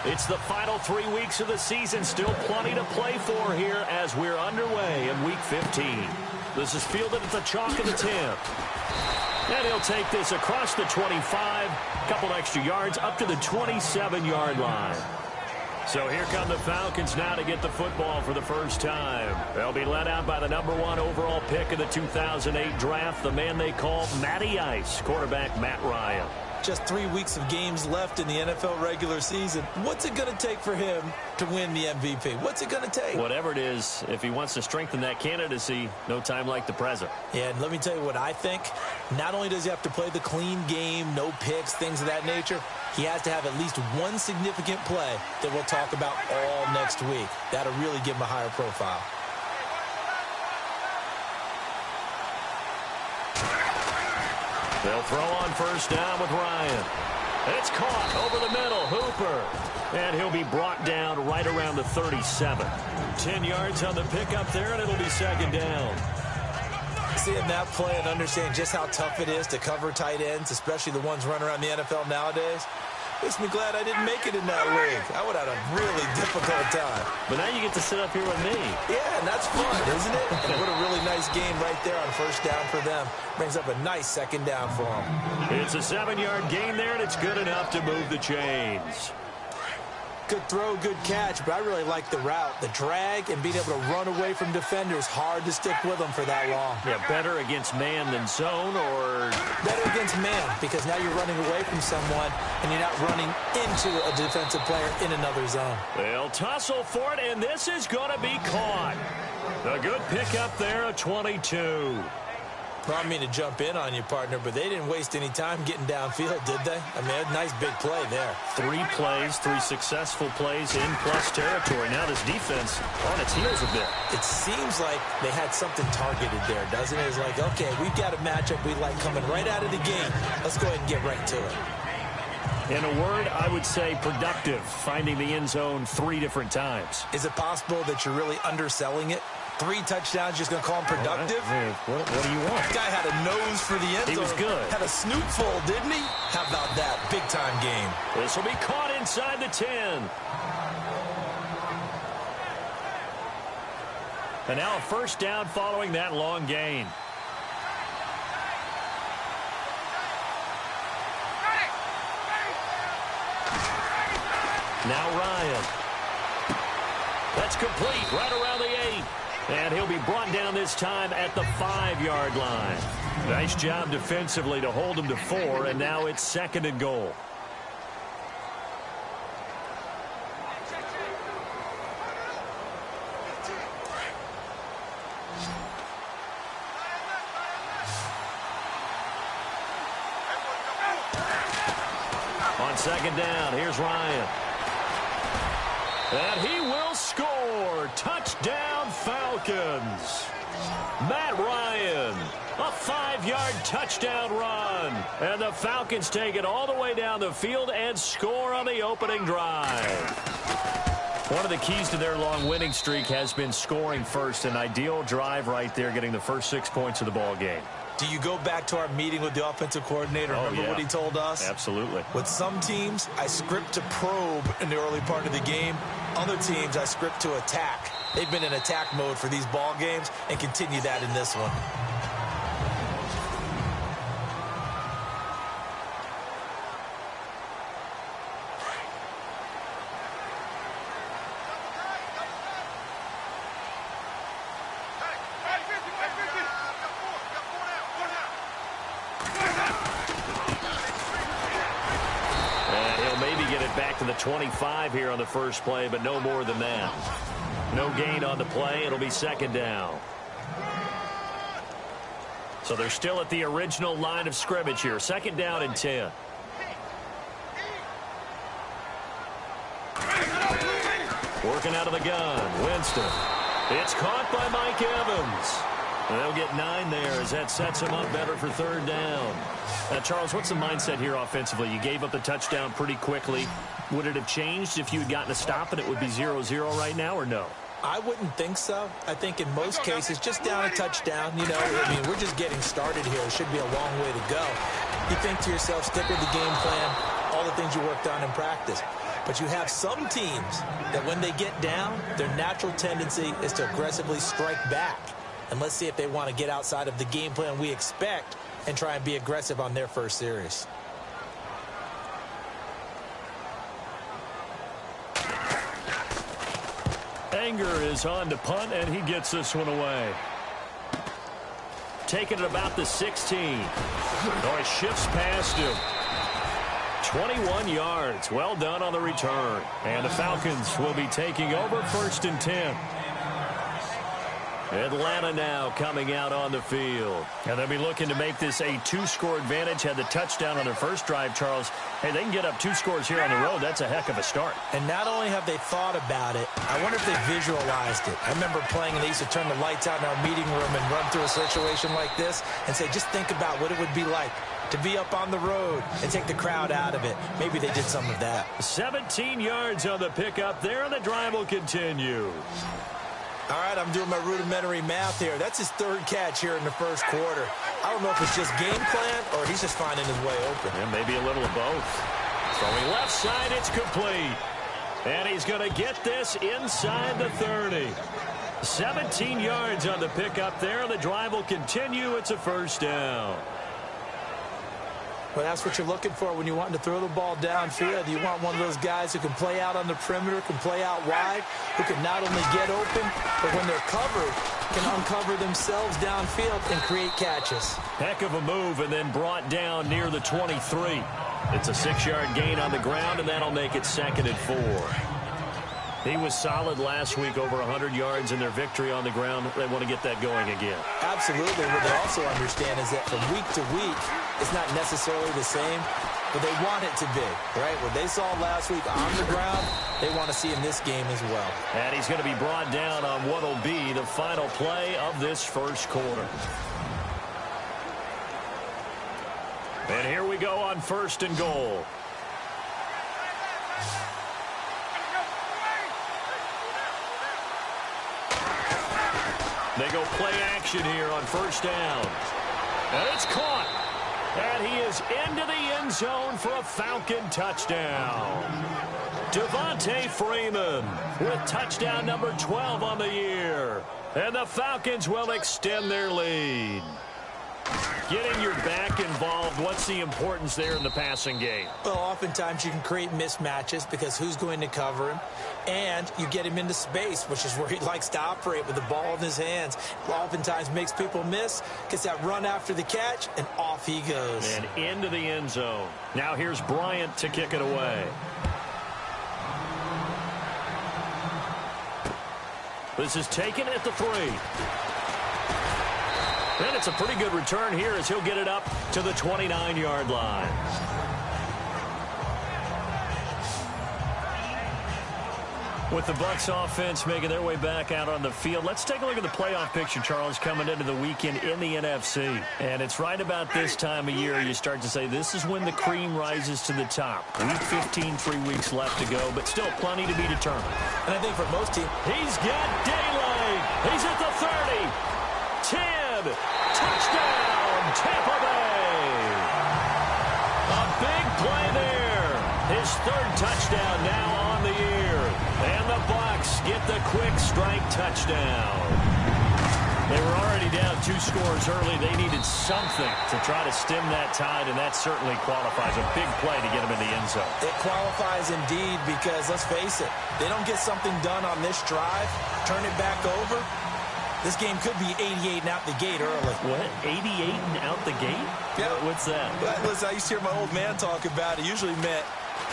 It's the final 3 weeks of the season. Still plenty to play for here as we're underway in Week 15. This is fielded at the chalk of the 10. And he'll take this across the 25, couple extra yards up to the 27-yard line. So here come the Falcons now to get the football for the first time. They'll be led out by the #1 overall pick of the 2008 draft, the man they call Matty Ice, quarterback Matt Ryan. Just 3 weeks of games left in the NFL regular season. What's it going to take for him to win the MVP? What's it going to take? Whatever it is, if he wants to strengthen that candidacy, no time like the present. Yeah, and let me tell you what I think. Not only does he have to play the clean game, no picks, things of that nature, he has to have at least one significant play that we'll talk about all next week. That'll really give him a higher profile. They'll throw on first down with Ryan. It's caught over the middle. Hooper. And he'll be brought down right around the 37. 10 yards on the pickup there, and it'll be second down. Seeing that play and understand just how tough it is to cover tight ends, especially the ones running around the NFL nowadays, makes me glad I didn't make it in that league. I would have had a really difficult time. But now you get to sit up here with me. Yeah, and that's fun, isn't it? And what a really nice game right there on first down for them. Brings up a nice second down for them. It's a 7-yard gain there, and it's good enough to move the chains. Good throw, good catch, but I really like the route. The drag and being able to run away from defenders, hard to stick with them for that long. Yeah, better against man than zone, or? Better against man, because now you're running away from someone and you're not running into a defensive player in another zone. They'll tussle for it, and this is going to be caught. A good pickup there, a 22. Well, I mean to jump in on you, partner, but they didn't waste any time getting downfield, did they? I mean, a nice big play there. 3 plays, 3 successful plays in plus territory. Now this defense on its heels a bit. It seems like they had something targeted there, doesn't it? It's like, okay, we've got a matchup we like coming right out of the gate. Let's go ahead and get right to it. In a word, I would say productive, finding the end zone 3 different times. Is it possible that you're really underselling it? 3 touchdowns, just going to call him productive? What do you want? Guy had a nose for the end zone. He was good. Had a snoot full, didn't he? How about that? Big-time game. This will be caught inside the 10. And now a first down following that long gain. Now Ryan. That's complete right around the 8. And he'll be brought down this time at the 5-yard line. Nice job defensively to hold him to 4, and now it's 2nd and goal. On 2nd down, here's Ryan. And he will score. Touchdown, Falcons. Matt Ryan, a 5-yard touchdown run. And the Falcons take it all the way down the field and score on the opening drive. One of the keys to their long winning streak has been scoring first. An ideal drive right there, getting the first 6 points of the ball game. Do you go back to our meeting with the offensive coordinator? Remember what he told us? Absolutely. With some teams, I script to probe in the early part of the game. Other teams, I script to attack. They've been in attack mode for these ball games and continue that in this one. Back to the 25 here on the first play, but no more than that. No gain on the play. It'll be 2nd down. So they're still at the original line of scrimmage here. 2nd down and 10. Working out of the gun. Winston. It's caught by Mike Evans. And they'll get 9 there as that sets him up better for 3rd down. Charles, what's the mindset here offensively? You gave up the touchdown pretty quickly. Would it have changed if you had gotten a stop and it would be 0-0 right now, or no? I wouldn't think so. I think in most cases, just down a touchdown, you know, I mean, we're just getting started here. It should be a long way to go. You think to yourself, stick with the game plan. All the things you worked on in practice. But you have some teams that when they get down, their natural tendency is to aggressively strike back. And let's see if they want to get outside of the game plan we expect and try and be aggressive on their first series. Anger is on to punt, and he gets this one away. Taking it about the 16. Oh, he shifts past him. 21 yards. Well done on the return. And the Falcons will be taking over 1st and 10. Atlanta now coming out on the field. And they'll be looking to make this a 2-score advantage. Had the touchdown on their first drive, Charles. Hey, they can get up 2 scores here on the road. That's a heck of a start. And not only have they thought about it, I wonder if they visualized it. I remember playing, and they used to turn the lights out in our meeting room and run through a situation like this and say, just think about what it would be like to be up on the road and take the crowd out of it. Maybe they did some of that. 17 yards on the pickup there, and the drive will continue. All right, I'm doing my rudimentary math here. That's his 3rd catch here in the first quarter. I don't know if it's just game plan or he's just finding his way open. Yeah, maybe a little of both. Throwing left side, it's complete. And he's going to get this inside the 30. 17 yards on the pickup there. The drive will continue. It's a 1st down. Well, that's what you're looking for when you're wanting to throw the ball downfield. You want one of those guys who can play out on the perimeter, can play out wide, who can not only get open, but when they're covered, can uncover themselves downfield and create catches. Heck of a move, and then brought down near the 23. It's a 6-yard gain on the ground, and that'll make it 2nd and 4. He was solid last week, over 100 yards in their victory on the ground. They want to get that going again. Absolutely. What they also understand is that from week to week, it's not necessarily the same, but they want it to be, right? What they saw last week on the ground, they want to see in this game as well. And he's going to be brought down on what will be the final play of this first quarter. And here we go on 1st and goal. They go play action here on 1st down. And it's caught. And he is into the end zone for a Falcon touchdown. Devontae Freeman with touchdown number 12 on the year. And the Falcons will extend their lead. Getting your back involved, what's the importance there in the passing game? Well, oftentimes you can create mismatches because who's going to cover him? And you get him into space, which is where he likes to operate with the ball in his hands. Oftentimes makes people miss, gets that run after the catch, and off he goes. And into the end zone. Now here's Bryant to kick it away. This is taken at the 3. And it's a pretty good return here as he'll get it up to the 29-yard line. With the Bucs offense making their way back out on the field, let's take a look at the playoff picture, Charles, coming into the weekend in the NFC. And it's right about this time of year you start to say this is when the cream rises to the top. Week 15, 3 weeks left to go, but still plenty to be determined. And I think for most teams, he's got daylight. He's at the 30. 10. Touchdown, Tampa Bay. A big play there. His 3rd touchdown now on the year. And the Bucs get the quick strike touchdown. They were already down 2 scores early. They needed something to try to stem that tide, and that certainly qualifies. A big play to get them in the end zone. It qualifies indeed because, let's face it, they don't get something done on this drive, turn it back over, this game could be 88 and out the gate early. What? 88 and out the gate? Yeah. What's that? Listen, I used to hear my old man talk about it. Usually meant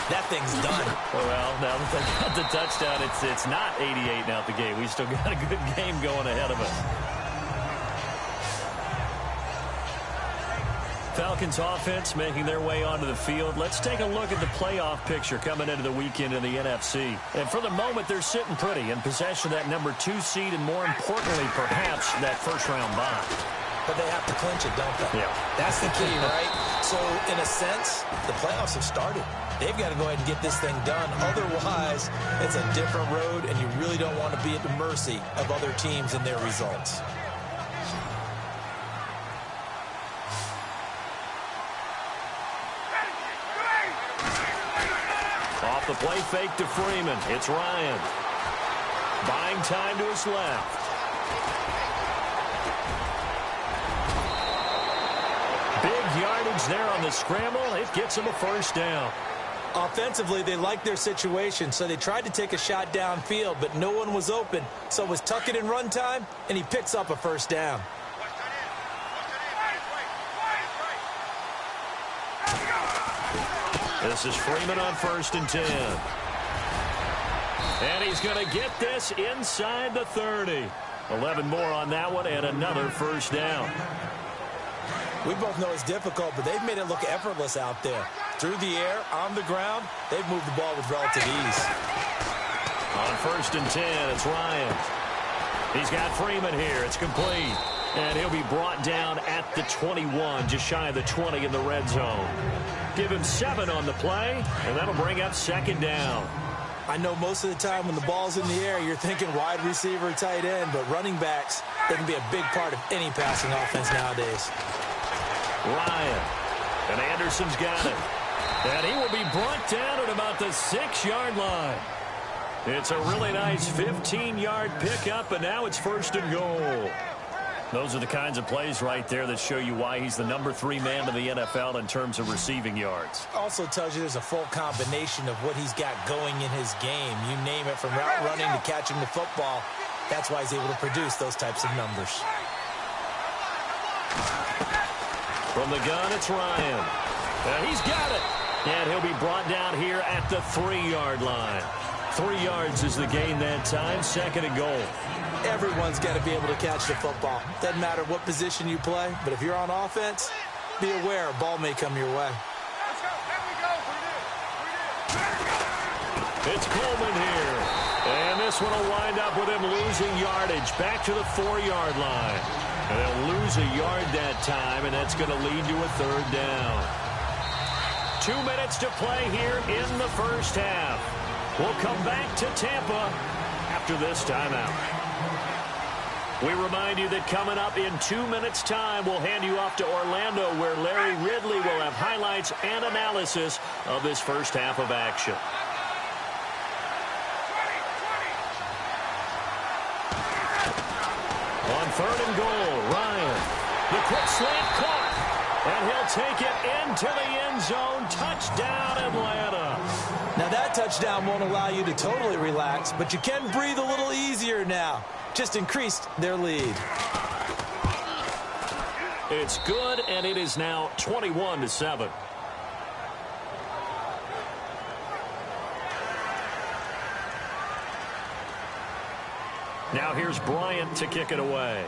that thing's done. Well, now that they got the touchdown, it's not 88 and out the gate. We still got a good game going ahead of us. Falcons offense making their way onto the field. Let's take a look at the playoff picture coming into the weekend in the NFC. And for the moment, they're sitting pretty in possession of that number 2 seed and, more importantly, perhaps that first-round bye. But they have to clinch it, don't they? Yeah. That's the key, right? So, in a sense, the playoffs have started. They've got to go ahead and get this thing done. Otherwise, it's a different road, and you really don't want to be at the mercy of other teams and their results. Off the play fake to Freeman. It's Ryan. Buying time to his left. Big yardage there on the scramble. It gets him a first down. Offensively, they liked their situation, so they tried to take a shot downfield, but no one was open. So it was tuck it in run time, and he picks up a first down. This is Freeman on 1st and 10. And he's going to get this inside the 30. 11 more on that one and another first down. We both know it's difficult, but they've made it look effortless out there. Through the air, on the ground, they've moved the ball with relative ease. On 1st and 10, it's Ryan. He's got Freeman here. It's complete. And he'll be brought down at the 21, just shy of the 20 in the red zone. Give him 7 on the play, and that'll bring up 2nd down. I know most of the time when the ball's in the air, you're thinking wide receiver, tight end, but running backs, they can be a big part of any passing offense nowadays. Ryan. And Anderson's got it. And he will be brought down at about the 6-yard line. It's a really nice 15-yard pickup, and now it's 1st and goal. Those are the kinds of plays right there that show you why he's the number 3 man in the NFL in terms of receiving yards. Also tells you there's a full combination of what he's got going in his game. You name it, from route running to catching the football. That's why he's able to produce those types of numbers. From the gun, it's Ryan. And he's got it. And he'll be brought down here at the 3-yard line. 3 yards is the gain that time. 2nd and goal. Everyone's got to be able to catch the football. Doesn't matter what position you play, but if you're on offense, be aware a ball may come your way. It's Coleman here. And this one will wind up with him losing yardage back to the 4-yard line. And they'll lose a yard that time, and that's going to lead to a 3rd down. 2 minutes to play here in the first half. We'll come back to Tampa after this timeout. We remind you that coming up in 2 minutes' time, we'll hand you off to Orlando, where Larry Ridley will have highlights and analysis of this first half of action. On 3rd and goal, Ryan. The quick slant caught. And he'll take it into the end zone. Touchdown, Atlanta. Now that touchdown won't allow you to totally relax, but you can breathe a little easier now. Just increased their lead. It's good, and it is now 21-7. Now here's Bryant to kick it away.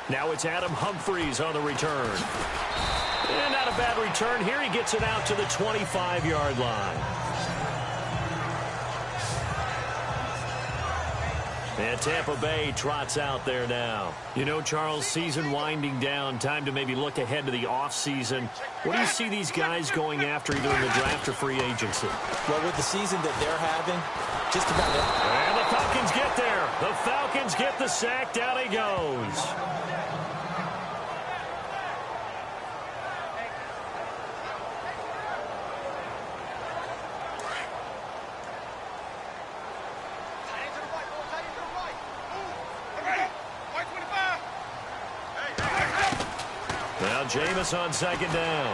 Now it's Adam Humphries on the return. And not a bad return here. He gets it out to the 25-yard line. And Tampa Bay trots out there now. You know, Charles, season winding down, time to maybe look ahead to the offseason. What do you see these guys going after either in the draft or free agency? Well, with the season that they're having, just about it. And the Falcons get there. The Falcons get the sack. Down he goes. Now Jameis on 2nd down.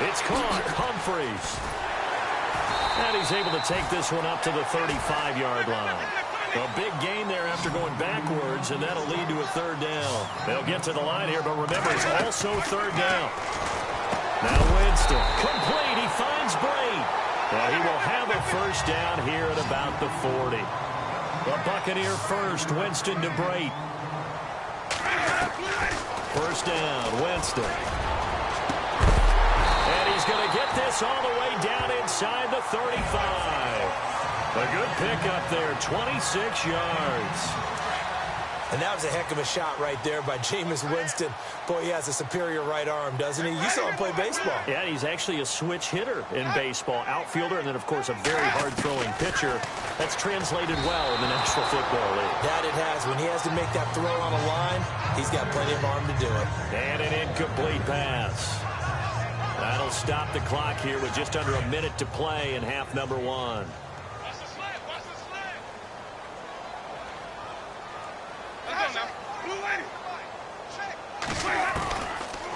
It's caught. Humphries. And he's able to take this one up to the 35-yard line. A big gain there after going backwards, and that'll lead to a 3rd down. They'll get to the line here, but remember, it's also 3rd down. Now Winston. Complete. He finds Brate. And he will have a first down here at about the 40. The Buccaneer first. Winston to Brate. First down, Winston. And he's going to get this all the way down inside the 35. A good pickup there, 26 yards. And that was a heck of a shot right there by Jameis Winston. Boy, he has a superior right arm, doesn't he? You saw him play baseball. Yeah, he's actually a switch hitter in baseball. Outfielder, and then, of course, a very hard-throwing pitcher. That's translated well in the National Football League. That it has. When he has to make that throw on a line, he's got plenty of arm to do it. And an incomplete pass. they'll stop the clock here with just under a minute to play in half number one.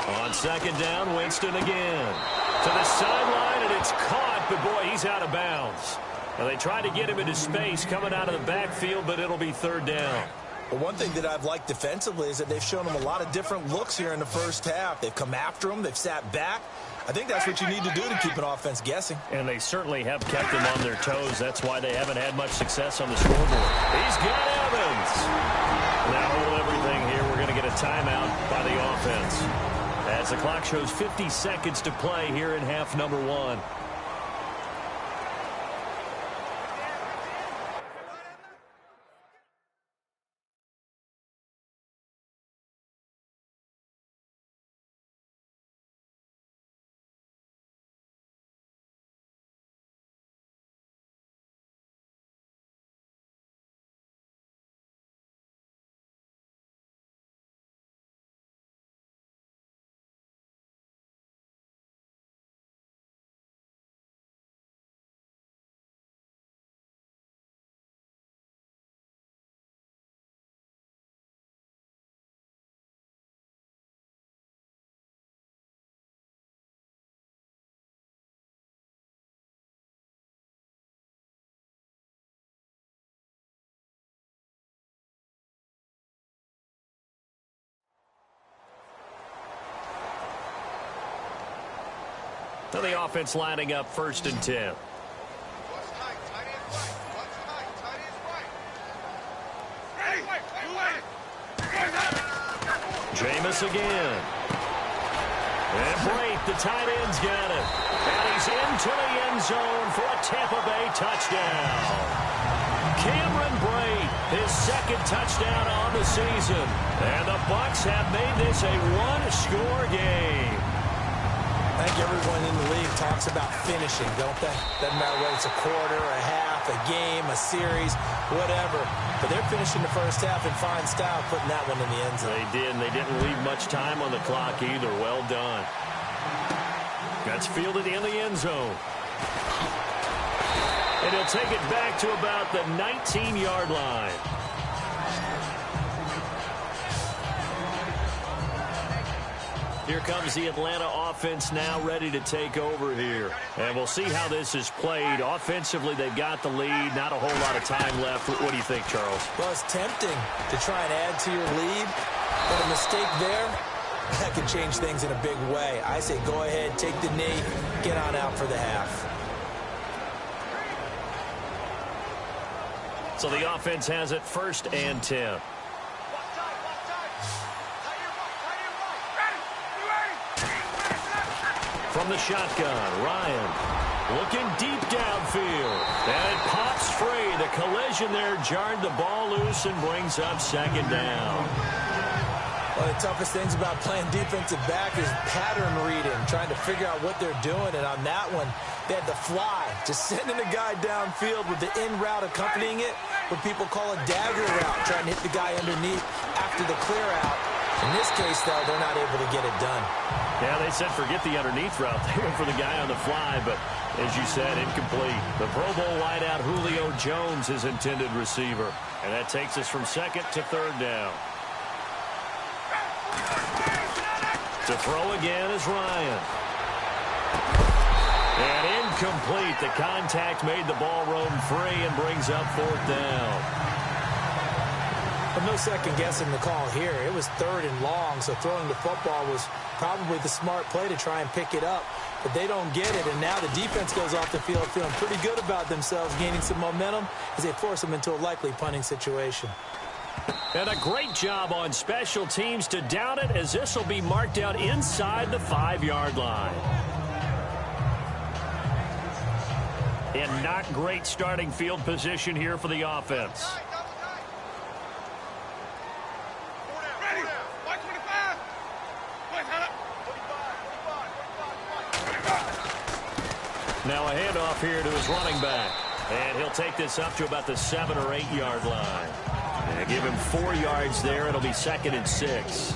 On second down, Winston again. To the sideline, and it's caught, but boy, he's out of bounds. Now, they tried to get him into space coming out of the backfield, but it'll be third down. Well, one thing that I've liked defensively is that they've shown him a lot of different looks here in the first half. They've come after him. They've sat back. I think that's what you need to do to keep an offense guessing. And they certainly have kept them on their toes. That's why they haven't had much success on the scoreboard. He's got Evans. Now hold everything here. We're going to get a timeout by the offense, as the clock shows 50 seconds to play here in half number one. So the offense lining up first and 10. Jameis again. And Brate, the tight end's got it. And he's into the end zone for a Tampa Bay touchdown. Cameron Brate, his second touchdown on the season. And the Bucs have made this a one-score game. I think everyone in the league talks about finishing, don't they? Doesn't matter whether it's a quarter, a half, a game, a series, whatever. But they're finishing the first half in fine style, putting that one in the end zone. They did, and they didn't leave much time on the clock either. Well done. That's fielded in the end zone. And he'll take it back to about the 19-yard line. Here comes the Atlanta offense now ready to take over here. And we'll see how this is played. Offensively, they've got the lead. Not a whole lot of time left. What do you think, Charles? Well, it's tempting to try and add to your lead. But a mistake there, that can change things in a big way. I say go ahead, take the knee, get on out for the half. So the offense has it first and 10. From the shotgun, Ryan looking deep downfield. And it pops free. The collision there jarred the ball loose and brings up second down. One of the toughest things about playing defensive back is pattern reading, trying to figure out what they're doing. And on that one, they had to fly, just sending a guy downfield with the in route accompanying it, what people call a dagger route, trying to hit the guy underneath after the clear out. In this case, though, they're not able to get it done. Yeah, they said forget the underneath route there for the guy on the fly, but as you said, incomplete. The Pro Bowl wideout Julio Jones, his intended receiver. And that takes us from second to third down. To throw again is Ryan. And incomplete. The contact made the ball roam free and brings up fourth down. But no second guessing the call here. It was third and long, so throwing the football was probably the smart play to try and pick it up. But they don't get it, and now the defense goes off the field feeling pretty good about themselves, gaining some momentum as they force them into a likely punting situation. And a great job on special teams to down it, as this will be marked out inside the 5-yard line. And not great starting field position here for the offense. Now a handoff here to his running back. And he'll take this up to about the 7- or 8-yard line. And give him 4 yards there. It'll be second and 6.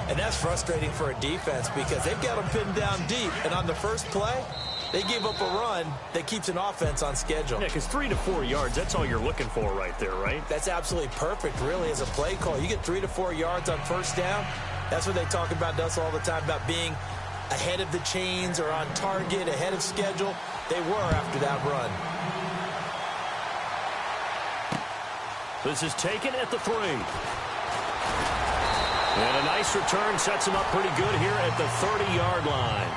And that's frustrating for a defense because they've got them pinned down deep. And on the first play, they gave up a run that keeps an offense on schedule. Yeah, because 3 to 4 yards, that's all you're looking for right there, right? That's absolutely perfect, really, as a play call. You get 3 to 4 yards on first down. That's what they talk about us all the time, about being ahead of the chains or on target, ahead of schedule. They were after that run. This is taken at the 3. And a nice return sets him up pretty good here at the 30-yard line.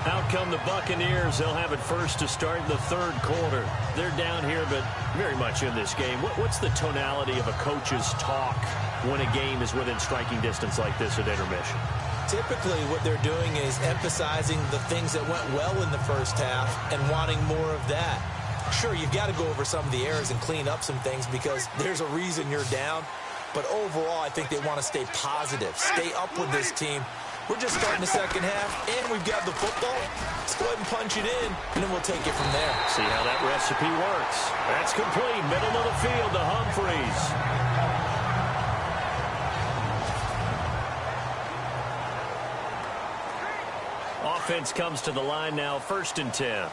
Out come the Buccaneers. They'll have it first to start the third quarter. They're down here, but very much in this game. What's the tonality of a coach's talk when a game is within striking distance like this at intermission? Typically, what they're doing is emphasizing the things that went well in the first half and wanting more of that. Sure, you've got to go over some of the errors and clean up some things because there's a reason you're down. But overall, I think they want to stay positive, stay up with this team. We're just starting the second half, and we've got the football. Let's go ahead and punch it in, and then we'll take it from there. See how that recipe works. That's complete. Middle of the field to Humphreys. Offense comes to the line now, 1st and 10.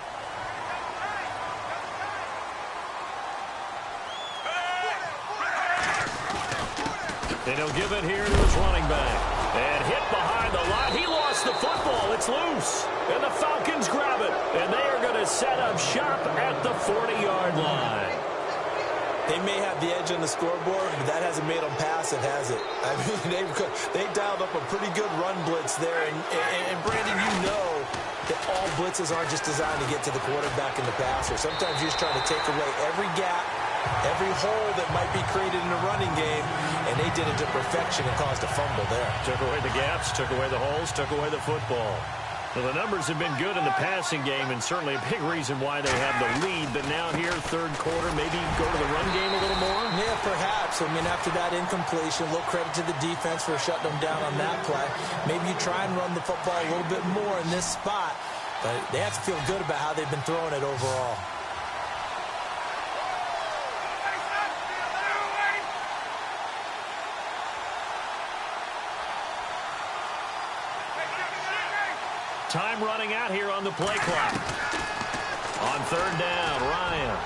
And he'll give it here to his running back. And hit behind the line. He lost the football. It's loose. And the Falcons grab it. And they are going to set up shop at the 40-yard line. They may have the edge on the scoreboard, but that hasn't made them passive, has it? I mean, they dialed up a pretty good run blitz there. And Brandon, you know that all blitzes aren't just designed to get to the quarterback and the passer. Sometimes you're just trying to take away every gap, every hole that might be created in the running game, and they did it to perfection and caused a fumble there. Took away the gaps, took away the holes, took away the football. Well, the numbers have been good in the passing game, and certainly a big reason why they have the lead. But now here, third quarter, maybe go to the run game a little more? Yeah, perhaps. I mean, after that incompletion, a little credit to the defense for shutting them down on that play. Maybe you try and run the football a little bit more in this spot, but they have to feel good about how they've been throwing it overall. Time running out here on the play clock. On 3rd down, Ryan.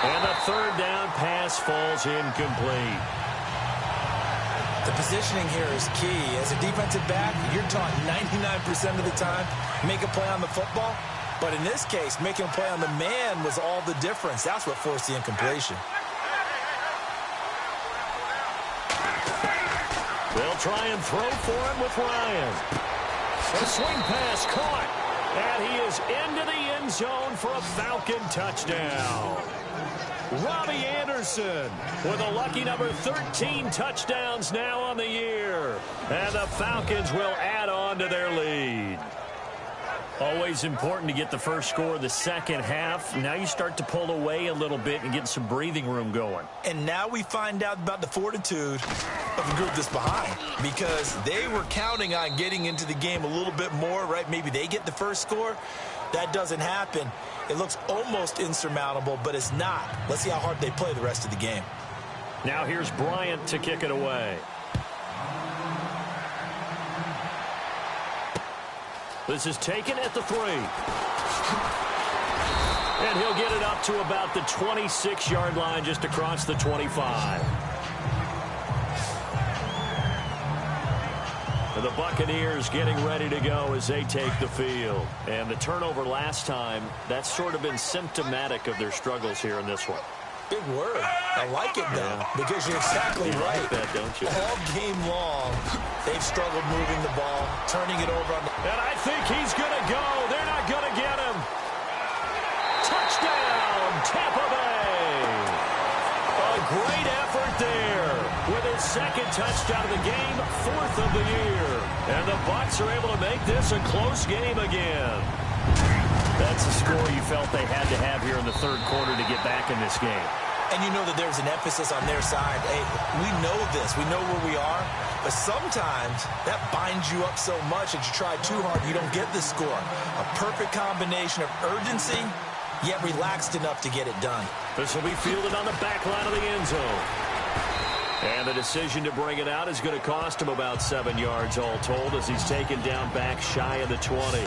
And the 3rd down pass falls incomplete. The positioning here is key. As a defensive back, you're taught 99% of the time, make a play on the football. But in this case, making a play on the man was all the difference. That's what forced the incompletion. They'll try and throw for him with Ryan. A swing pass caught, and he is into the end zone for a Falcon touchdown. Robbie Anderson with a lucky number 13 touchdowns now on the year. And the Falcons will add on to their lead. Always important to get the first score of the second half. Now you start to pull away a little bit and get some breathing room going. And now we find out about the fortitude of the group that's behind, because they were counting on getting into the game a little bit more, right? Maybe they get the first score. That doesn't happen. It looks almost insurmountable, but it's not. Let's see how hard they play the rest of the game. Now here's Bryant to kick it away. This is taken at the 3. And he'll get it up to about the 26-yard line, just across the 25. And the Buccaneers getting ready to go as they take the field. And the turnover last time, that's sort of been symptomatic of their struggles here in this one. Big word. I like it, though, because you're exactly right. You like that, don't you? All game long, they've struggled moving the ball, turning it over on the... And I think he's going to go. They're not going to get him. Touchdown, Tampa Bay. A great effort there with his second touchdown of the game, 4th of the year. And the Bucs are able to make this a close game again. That's the score you felt they had to have here in the third quarter to get back in this game. And you know that there's an emphasis on their side. Hey, we know this. We know where we are. But sometimes that binds you up so much that you try too hard, you don't get the score. A perfect combination of urgency, yet relaxed enough to get it done. This will be fielded on the back line of the end zone. And the decision to bring it out is going to cost him about 7 yards all told as he's taken down back shy of the 20.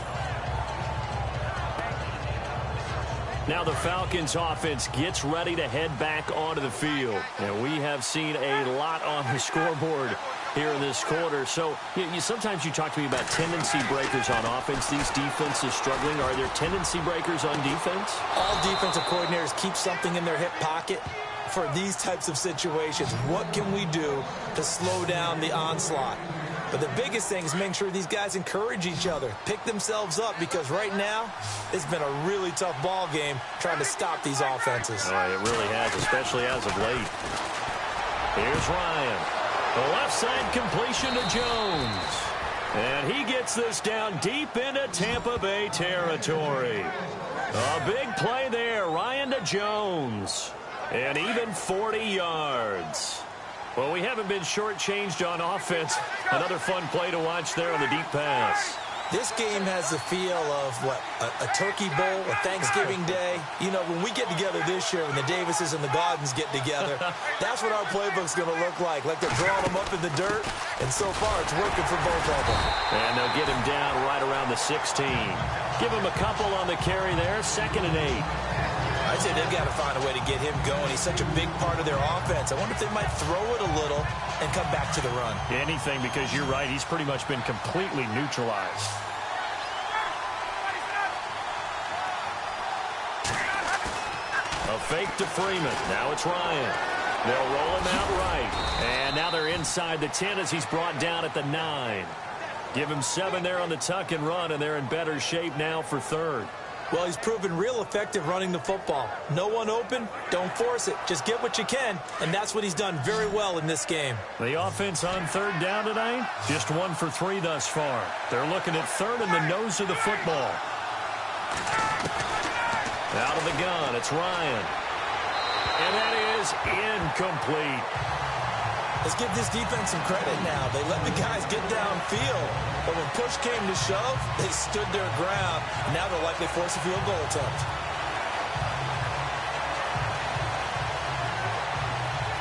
Now the Falcons offense gets ready to head back onto the field. And we have seen a lot on the scoreboard here in this quarter. So sometimes you talk to me about tendency breakers on offense. These defenses struggling. Are there tendency breakers on defense? All defensive coordinators keep something in their hip pocket for these types of situations. What can we do to slow down the onslaught? But the biggest thing is making sure these guys encourage each other, pick themselves up, because right now it's been a really tough ball game trying to stop these offenses. Oh, it really has, especially as of late. Here's Ryan. The left side completion to Jones. And he gets this down deep into Tampa Bay territory. A big play there, Ryan to Jones. And even 40 yards. Well, we haven't been shortchanged on offense. Another fun play to watch there on the deep pass. This game has the feel of, a Turkey Bowl, a Thanksgiving Day. You know, when we get together this year, when the Davises and the Gaudens get together, that's what our playbook's going to look like they're drawing them up in the dirt, and so far it's working for both of them. And they'll get him down right around the 16. Give him a couple on the carry there, 2nd and 8. I'd say they've got to find a way to get him going. He's such a big part of their offense. I wonder if they might throw it a little and come back to the run. Anything, because you're right. He's pretty much been completely neutralized. A fake to Freeman. Now it's Ryan. They'll roll him out right. And now they're inside the 10 as he's brought down at the 9. Give him 7 there on the tuck and run, and they're in better shape now for 3rd. Well, he's proven real effective running the football. No one open, don't force it. Just get what you can, and that's what he's done very well in this game. The offense on 3rd down tonight, just 1 for 3 thus far. They're looking at 3rd in the nose of the football. Out of the gun, it's Ryan. And that is incomplete. Let's give this defense some credit now. They let the guys get downfield. But when push came to shove, they stood their ground. And now they'll likely force a field goal attempt.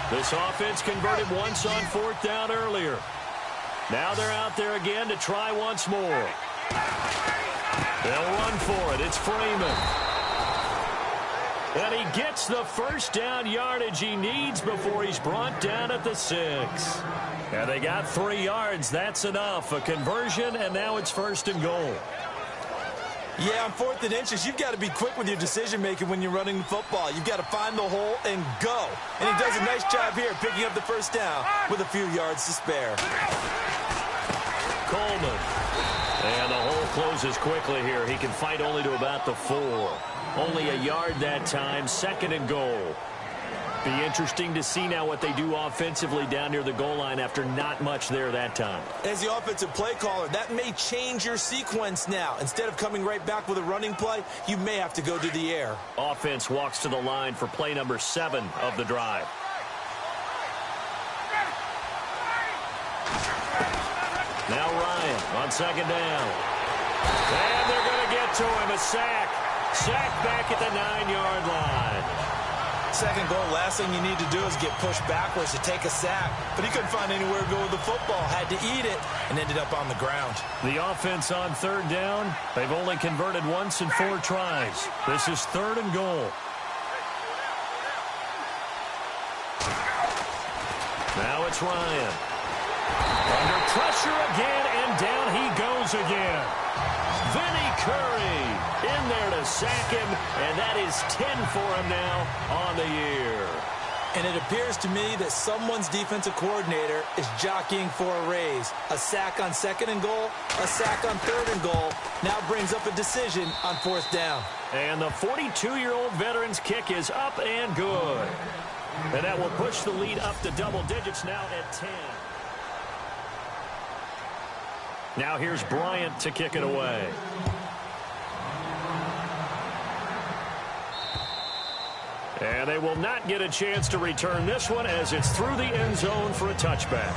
This offense converted once on 4th down earlier. Now they're out there again to try once more. They'll run for it. It's Freeman. And he gets the 1st down yardage he needs before he's brought down at the 6. And they got 3 yards. That's enough. A conversion, and now it's 1st and goal. Yeah, on 4th and inches, you've got to be quick with your decision-making when you're running the football. You've got to find the hole and go. And he does a nice job here picking up the 1st down with a few yards to spare. Coleman. And the hole closes quickly here. He can fight only to about the 4. Only a yard that time, 2nd and goal. Be interesting to see now what they do offensively down near the goal line after not much there that time. As the offensive play caller, that may change your sequence now. Instead of coming right back with a running play, you may have to go to the air. Offense walks to the line for play number 7 of the drive. Now Ryan on 2nd down. And they're going to get to him. A sack. Sack back at the 9-yard line. 2nd goal, last thing you need to do is get pushed backwards to take a sack. But he couldn't find anywhere to go with the football. Had to eat it and ended up on the ground. The offense on 3rd down. They've only converted once in 4 tries. This is 3rd and goal. Now it's Ryan. Under pressure again, and down he goes again. Vinny Curry in there to sack him, and that is 10 for him now on the year. And it appears to me that someone's defensive coordinator is jockeying for a raise. A sack on 2nd and goal, a sack on 3rd and goal, now brings up a decision on 4th down. And the 42-year-old veteran's kick is up and good. And that will push the lead up to double digits now at 10. Now here's Bryant to kick it away. And they will not get a chance to return this one as it's through the end zone for a touchback.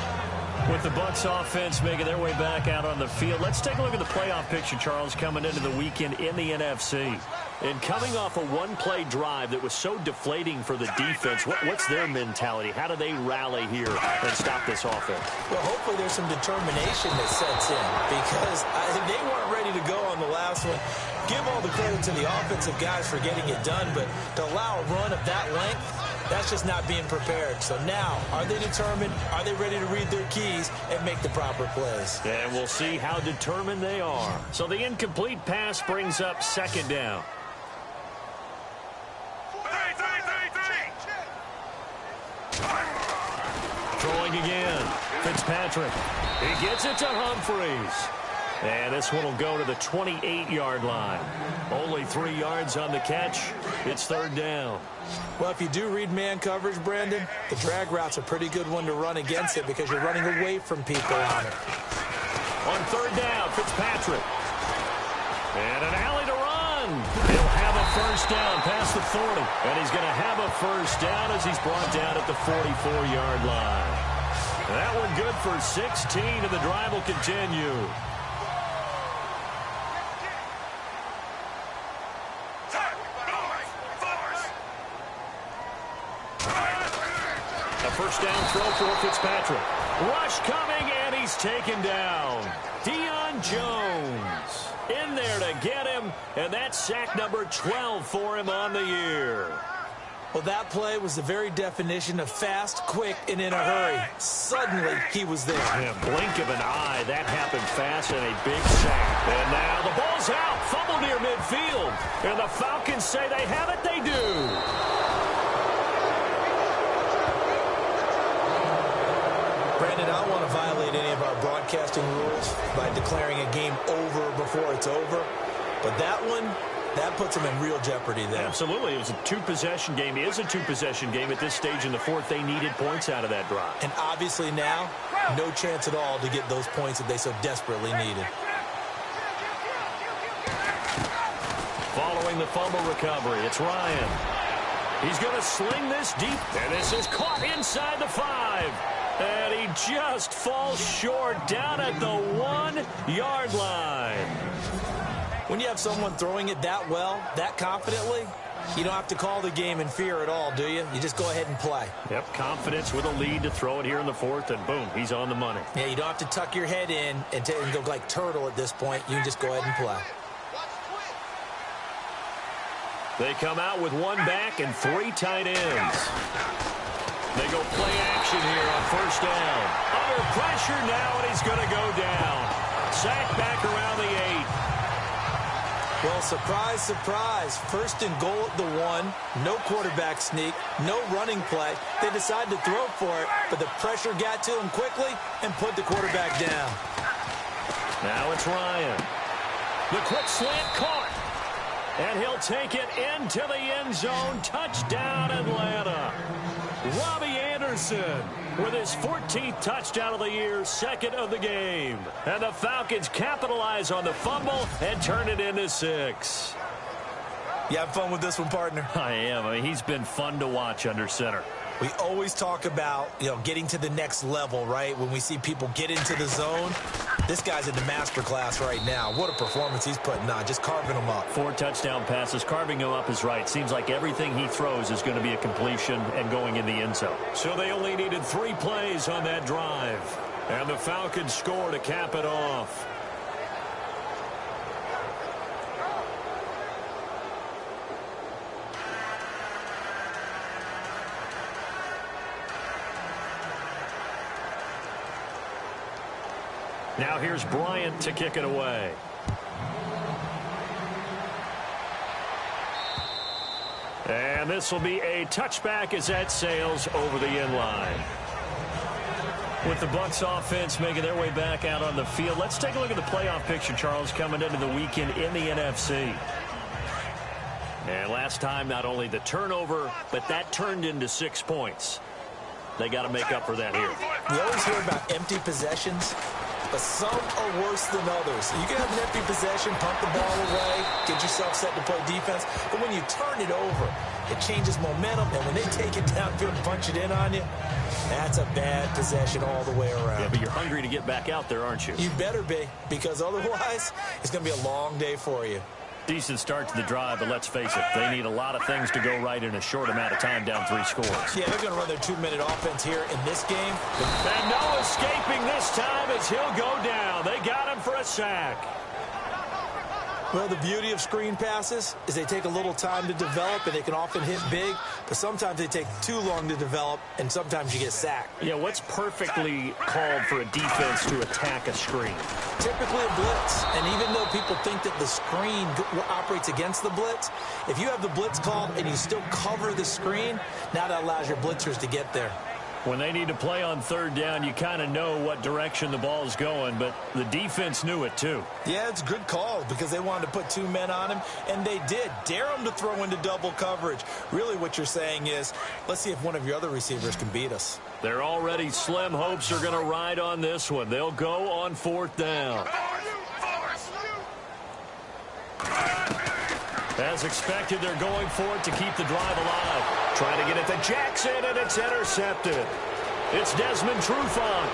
With the Bucs offense making their way back out on the field, let's take a look at the playoff picture, Charles, coming into the weekend in the NFC. And coming off a one-play drive that was so deflating for the defense, what's their mentality? How do they rally here and stop this offense? Well, hopefully there's some determination that sets in because they weren't ready to go on the last one. Give all the credit to the offensive guys for getting it done, but to allow a run of that length, that's just not being prepared. So now, are they determined? Are they ready to read their keys and make the proper plays? And we'll see how determined they are. So the incomplete pass brings up second down. Throwing again. Fitzpatrick. He gets it to Humphreys. And this one will go to the 28-yard line. Only 3 yards on the catch. It's third down. Well, if you do read man coverage, Brandon, the drag route's a pretty good one to run against it because you're running away from people on it. On third down, Fitzpatrick. And an alley to run. He'll have a first down past the 40. And he's going to have a first down as he's brought down at the 44-yard line. That one good for 16, and the drive will continue. A first down throw for Fitzpatrick. Rush coming, and he's taken down. Deion Jones in there to get him, and that's sack number 12 for him on the year. Well, that play was the very definition of fast, quick, and in a hurry. Suddenly, he was there. Yeah, blink of an eye. That happened fast and a big sack. And now the ball's out. Fumble near midfield. And the Falcons say they have it. They do. Brandon, I don't want to violate any of our broadcasting rules by declaring a game over before it's over. But that one, that puts them in real jeopardy there. Absolutely. It was a two-possession game. It is a two-possession game at this stage in the fourth. They needed points out of that drive. And obviously now, no chance at all to get those points that they so desperately needed. Following the fumble recovery, it's Ryan. He's going to sling this deep, and this is caught inside the 5. And he just falls short down at the 1-yard line. When you have someone throwing it that well, that confidently, you don't have to call the game in fear at all, do you? You just go ahead and play. Yep, confidence with a lead to throw it here in the fourth, and boom, he's on the money. Yeah, you don't have to tuck your head in and go like turtle at this point. You can just go ahead and play. They come out with one back and 3 tight ends. They go play action here on first down. Under pressure now, and he's going to go down. Sack back around the 8. Well, surprise, surprise. First and goal at the 1. No quarterback sneak. No running play. They decided to throw for it, but the pressure got to him quickly and put the quarterback down. Now it's Ryan. The quick slant caught. And he'll take it into the end zone. Touchdown, Atlanta. Robbie Anderson with his 14th touchdown of the year, second of the game. And the Falcons capitalize on the fumble and turn it into 6. You having fun with this one, partner? I am. I mean, he's been fun to watch under center. We always talk about, getting to the next level, right? When we see people get into the zone, this guy's in the master class right now. What a performance he's putting on, just carving them up. 4 touchdown passes. Carving him up is right. Seems like everything he throws is going to be a completion and going in the end zone. So they only needed 3 plays on that drive. And the Falcons score to cap it off. Now here's Bryant to kick it away. And this will be a touchback as that sails over the end line. With the Bucs offense making their way back out on the field, let's take a look at the playoff picture, Charles, coming into the weekend in the NFC. And last time, not only the turnover, but that turned into 6 points. They got to make up for that here. We always hear about empty possessions, but some are worse than others. You can have an empty possession, pump the ball away, get yourself set to play defense. But when you turn it over, it changes momentum. And when they take it downfield and punch it in on you, that's a bad possession all the way around. Yeah, but you're hungry to get back out there, aren't you? You better be, because otherwise it's going to be a long day for you. Decent start to the drive, but let's face it, they need a lot of things to go right in a short amount of time, down 3 scores. Yeah, they're going to run their 2-minute offense here in this game. And no escaping this time as he'll go down. They got him for a sack. Well, the beauty of screen passes is they take a little time to develop, and they can often hit big, but sometimes they take too long to develop, and sometimes you get sacked. Yeah, what's perfectly called for a defense to attack a screen? Typically a blitz, and even though people think that the screen operates against the blitz, if you have the blitz called and you still cover the screen, now that allows your blitzers to get there. When they need to play on 3rd down, you kind of know what direction the ball is going, but the defense knew it too. Yeah, it's a good call because they wanted to put 2 men on him, and they did. Dare him to throw into double coverage. Really what you're saying is, let's see if one of your other receivers can beat us. Their already slim hopes are going to ride on this one. They'll go on 4th down. As expected, they're going for it to keep the drive alive. Trying to get it to Jackson, and it's intercepted. It's Desmond Trufant.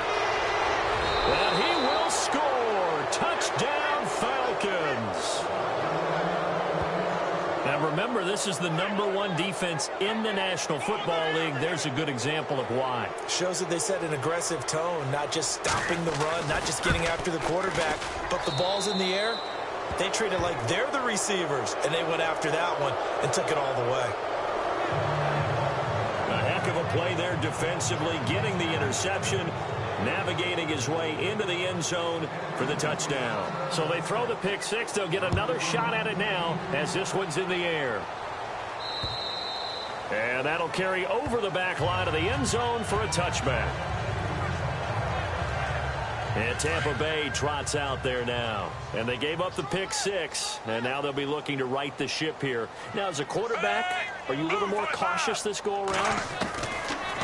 And he will score. Touchdown, Falcons. Now, remember, this is the #1 defense in the National Football League. There's a good example of why. Shows that they set an aggressive tone, not just stopping the run, not just getting after the quarterback, but the ball's in the air. They treat it like they're the receivers, and they went after that one and took it all the way. A heck of a play there defensively, getting the interception, navigating his way into the end zone for the touchdown. So they throw the pick 6. They'll get another shot at it now as this one's in the air. And that'll carry over the back line of the end zone for a touchback. And Tampa Bay trots out there now. And they gave up the pick 6, and now they'll be looking to right the ship here. Now, as a quarterback, are you a little more cautious this go-around?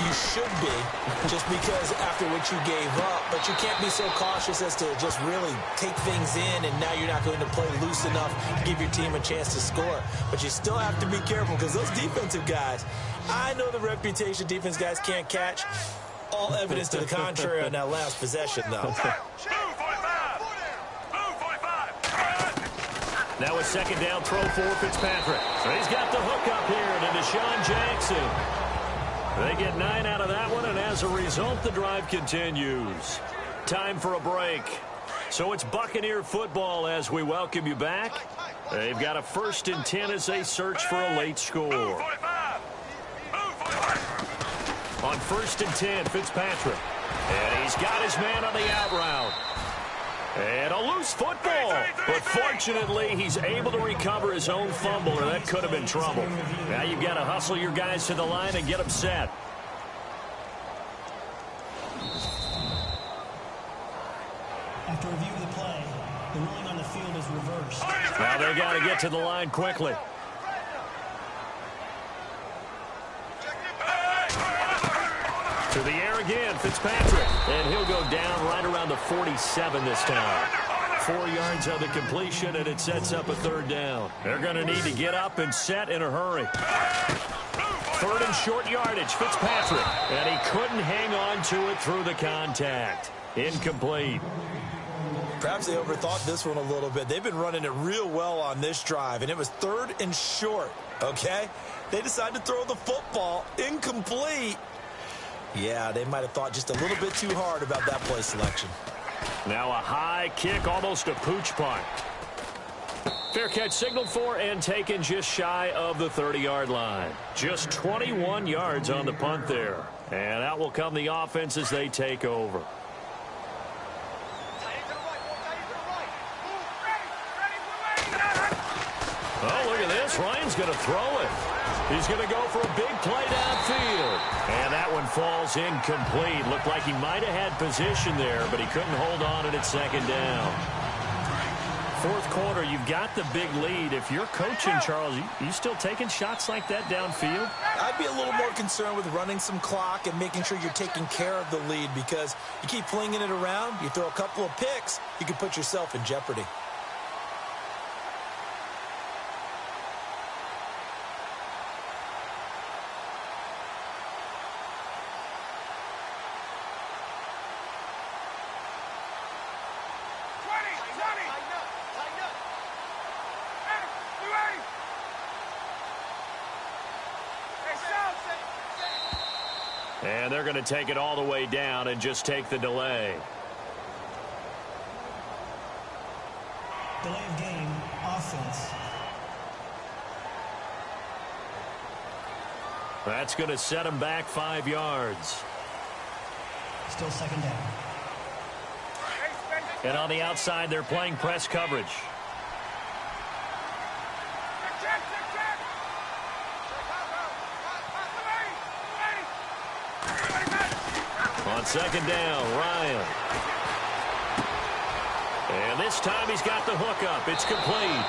You should be, just because after what you gave up. But you can't be so cautious as to just really take things in, and now you're not going to play loose enough to give your team a chance to score. But you still have to be careful because those defensive guys, I know the reputation defense guys can't catch. All evidence to the contrary on that last possession, though. Now a 2nd down throw for Fitzpatrick. So he's got the hook up here to Deshaun Jackson. They get 9 out of that one, and as a result, the drive continues. Time for a break. So it's Buccaneer football as we welcome you back. They've got a 1st and 10 as they search for a late score. On 1st and 10, Fitzpatrick. And he's got his man on the out route. And a loose football. But fortunately, he's able to recover his own fumble, or that could have been trouble. Now you've got to hustle your guys to the line and get them set. After review of the play, the ruling on the field is reversed. Now they got to get to the line quickly. To the air again, Fitzpatrick. And he'll go down right around the 47 this time. 4 yards on the completion, and it sets up a 3rd down. They're going to need to get up and set in a hurry. 3rd and short yardage, Fitzpatrick. And he couldn't hang on to it through the contact. Incomplete. Perhaps they overthought this one a little bit. They've been running it real well on this drive, and it was 3rd and short, okay? They decided to throw the football incomplete. Yeah, they might have thought just a little bit too hard about that play selection. Now a high kick, almost a pooch punt. Fair catch signaled for and taken just shy of the 30-yard line. Just 21 yards on the punt there. And out will come the offense as they take over. Oh, look at this. Ryan's going to throw it. He's going to go for a big play downfield. And that one falls incomplete. Looked like he might have had position there, but he couldn't hold on it at 2nd down. 4th quarter, you've got the big lead. If you're coaching, Charles, you still taking shots like that downfield? I'd be a little more concerned with running some clock and making sure you're taking care of the lead, because you keep flinging it around, you throw a couple of picks, you can put yourself in jeopardy. And they're going to take it all the way down and just take the delay. Delay of game, offense. That's going to set him back 5 yards. Still second down. And on the outside, they're playing press coverage. On second down, Ryan. And this time he's got the hook up. It's complete.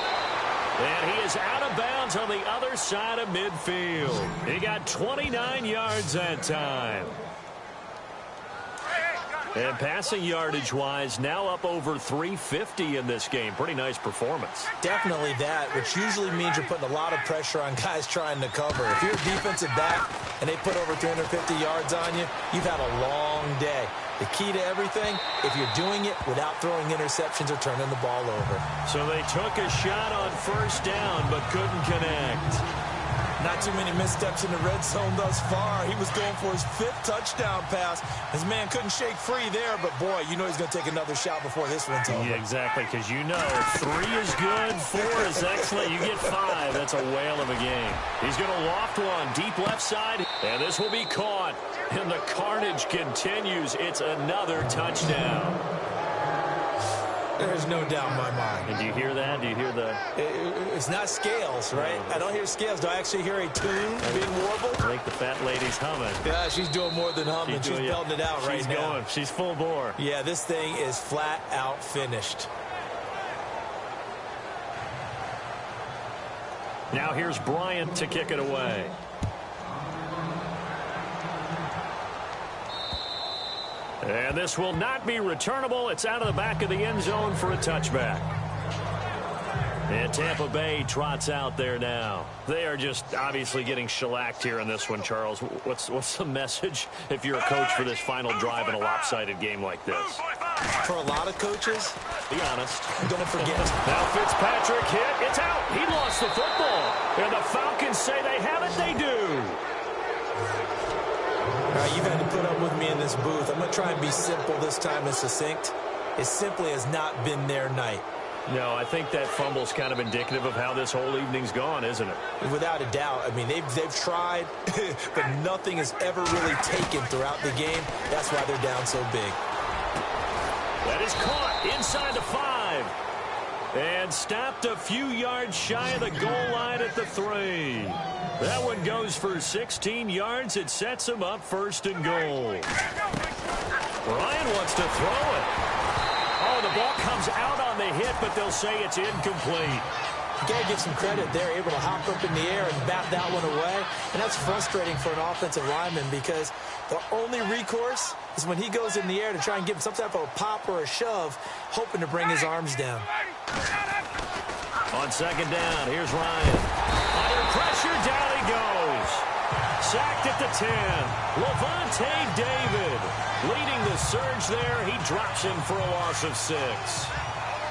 And he is out of bounds on the other side of midfield. He got 29 yards that time. And passing yardage-wise, now up over 350 in this game. Pretty nice performance. Definitely that, which usually means you're putting a lot of pressure on guys trying to cover. If you're a defensive back and they put over 350 yards on you, you've had a long day. The key to everything, if you're doing it without throwing interceptions or turning the ball over. So they took a shot on first down, but couldn't connect. Not too many missteps in the red zone thus far. He was going for his 5th touchdown pass. His man couldn't shake free there, but boy, you know he's going to take another shot before this one's over. Yeah, exactly, because you know 3 is good, 4 is excellent. You get 5, that's a whale of a game. He's going to loft one deep left side, and this will be caught. And the carnage continues. It's another touchdown. There's no doubt in my mind. And do you hear that? Do you hear the... It's not scales, right? I don't hear scales. Do I actually hear a tune being warbled? I think the fat lady's humming. Yeah, she's doing more than humming. She's belting it out right now. She's going. She's full bore. Yeah, this thing is flat out finished. Now here's Bryant to kick it away. And this will not be returnable. It's out of the back of the end zone for a touchback. And Tampa Bay trots out there now. They are just obviously getting shellacked here in this one, Charles. What's the message if you're a coach for this final drive in a lopsided game like this? For a lot of coaches, be honest. Don't forget. Now Fitzpatrick hit. It's out. He lost the football. And the Falcons say they have it. They do. All right, you've had to put up with me in this booth. I'm going to try and be simple this time and succinct. It simply has not been their night. No, I think that fumble's kind of indicative of how this whole evening's gone, isn't it? Without a doubt. I mean, they've tried, but nothing has ever really taken throughout the game. That's why they're down so big. That is caught inside the 5. And stopped a few yards shy of the goal line at the 3. That one goes for 16 yards. It sets him up 1st and goal. Ryan wants to throw it. Oh, the ball comes out on the hit, but they'll say it's incomplete. You got to give some credit there, able to hop up in the air and bat that one away. And that's frustrating for an offensive lineman because the only recourse is when he goes in the air to try and give him some type of a pop or a shove, hoping to bring his arms down. On second down, here's Ryan. Under pressure, down he goes. Sacked at the 10. Levante David leading the surge there. He drops him for a loss of 6.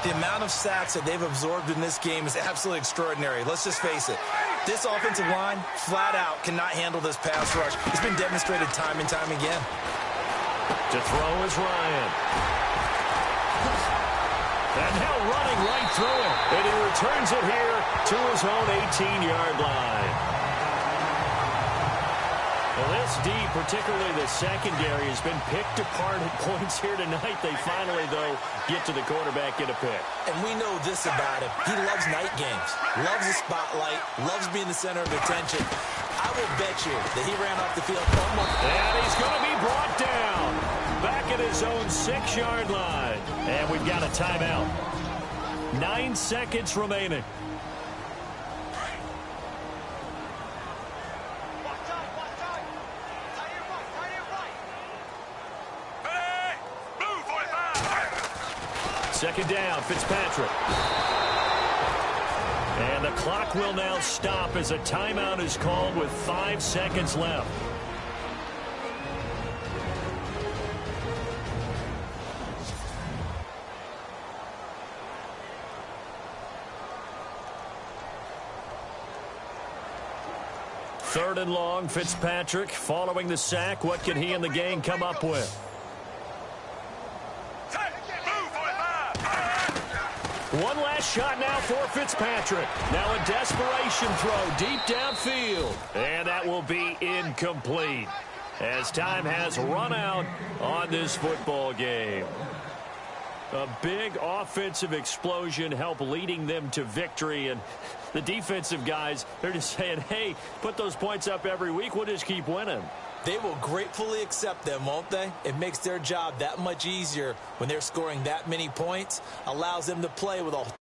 The amount of sacks that they've absorbed in this game is absolutely extraordinary. Let's just face it. This offensive line, flat out, cannot handle this pass rush. It's been demonstrated time and time again. To throw is Ryan. And now running right through it. And he returns it here to his own 18-yard line. Well, this D, particularly the secondary, has been picked apart at points here tonight. They finally, though, get to the quarterback, get a pick. And we know this about him. He loves night games, loves the spotlight, loves being the center of attention. I will bet you that he ran off the field almost. And he's going to be brought down back at his own 6-yard line. And we've got a timeout. 9 seconds remaining. Second down, Fitzpatrick. And the clock will now stop as a timeout is called with 5 seconds left. 3rd and long, Fitzpatrick following the sack. What can he and the gang come up with? One last shot now for Fitzpatrick. Now a desperation throw deep downfield. And that will be incomplete as time has run out on this football game. A big offensive explosion helped leading them to victory. And the defensive guys, they're just saying, hey, put those points up every week. We'll just keep winning. They will gratefully accept them, won't they? It makes their job that much easier when they're scoring that many points. Allows them to play with a